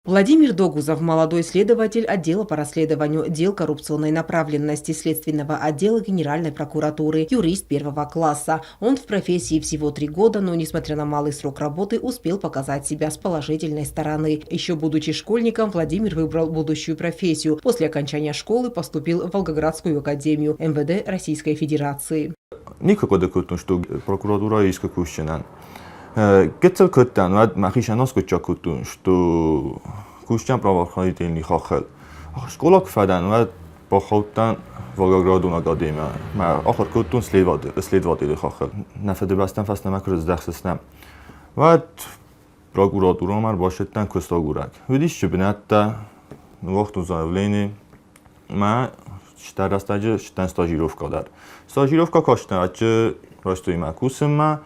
Владимир Догузов – молодой следователь отдела по расследованию дел коррупционной направленности Следственного отдела Генеральной прокуратуры, юрист первого класса. Он в профессии всего 3 года, но, несмотря на малый срок работы, успел показать себя с положительной стороны. Еще будучи школьником, Владимир выбрал будущую профессию. После окончания школы поступил в Волгоградскую академию МВД Российской Федерации. что прокуратура есть как Գծել կտան, ու այդ մախիշանոս կճակուտուն, что кущам правоохранительных хахал. Школа кфадан, ու այդ բախոտան Волгоградուն академия. Մա ախր կտուն следователь хахал. Նավդեբաստան ֆաստամակրս դախսնամ. Ու այդ прокуратура մար башеттан կստագուրակ. Видишь, бинатта вахту заявление. Мա 4 стажи, 4 стажировка дар. Стажировка кашта, ач растуй макусма.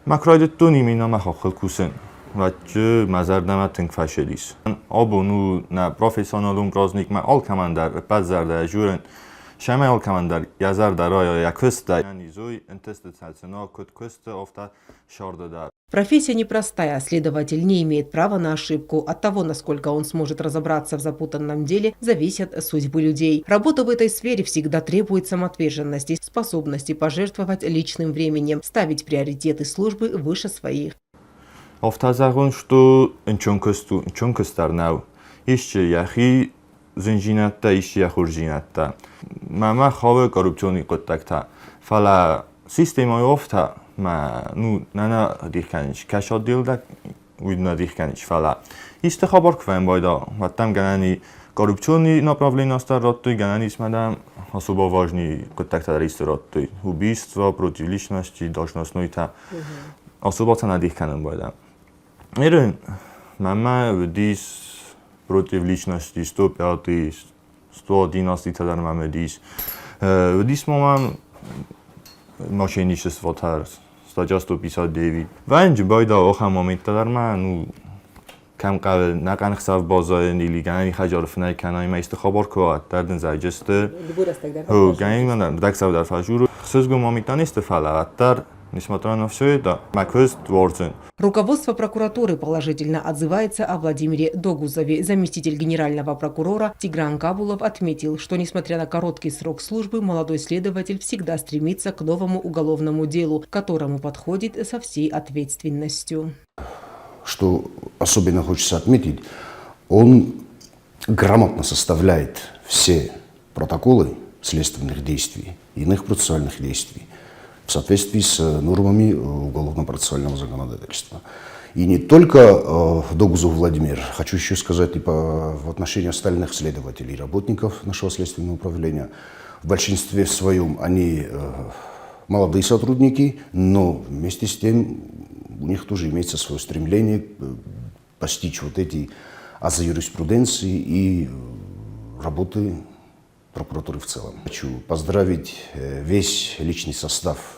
Макройдтун имена махахал кусен. Ваче мазардаматинг фашелис. Абону на профессионалум праздник ма ал командар базарда журен. Шама ал командар язар дарая яквста. Низой интестацияно кот-квеста офта шардада. Профессия непростая, следователь не имеет права на ошибку. От того, насколько он сможет разобраться в запутанном деле, зависят судьбы людей. Работа в этой сфере всегда требует самоотверженности, способности пожертвовать личным временем, ставить приоритеты службы выше своих. Автозагон, что инчонкостарнау. Ищи яхи зенжинатта, ищи яхуржинатта. Мама хаве коррупционный контакта. Фала система офта. ما نو نه دیکنش کشات دیل دا وید نه دیکنش فلا استخبار کفایم بایدا وقتم گنانی коррупционный направление старотты генеральный смадам особо важный контакт ресторотты убийство против личности должностной та особо цена дихканем байда эрен мама видис против личности 105 111 тадар мама дис видис мама мошенничество тарс 159 وانج بايدا آخر مومنت دار من کم قبل نقن خساف بازار نیلیگانی خجارف نه کنای ما استخبار کوات دردن زایجسته هو گنی من دک سو در فجور سوزگو مومنتان استفاده در несмотря на все это, Руководство прокуратуры положительно отзывается о Владимире Догузове. Заместитель генерального прокурора Тигран Кабулов отметил, что несмотря на короткий срок службы, молодой следователь всегда стремится к новому уголовному делу, к которому подходит со всей ответственностью. Что особенно хочется отметить, он грамотно составляет все протоколы следственных действий, иных процессуальных действий в соответствии с нормами уголовно-процессуального законодательства. И не только Догузов Владимир, хочу еще сказать и в отношении остальных следователей, работников нашего следственного управления. В большинстве своем они молодые сотрудники, но вместе с тем у них тоже имеется свое стремление постичь вот эти азы юриспруденции и работы прокуратуры в целом. Хочу поздравить весь личный состав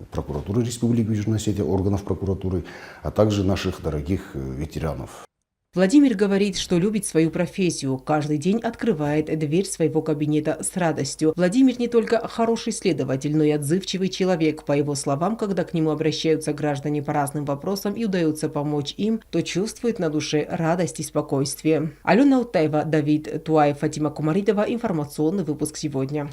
прокуратуры Республики Южная Осетия, органов прокуратуры, а также наших дорогих ветеранов. Владимир говорит, что любит свою профессию, каждый день открывает дверь своего кабинета с радостью. Владимир не только хороший следователь, но и отзывчивый человек. По его словам, когда к нему обращаются граждане по разным вопросам и удается помочь им, то чувствует на душе радость и спокойствие. Алена Утаева, Давид Туаев, Фатима Кумаридова. Информационный выпуск сегодня.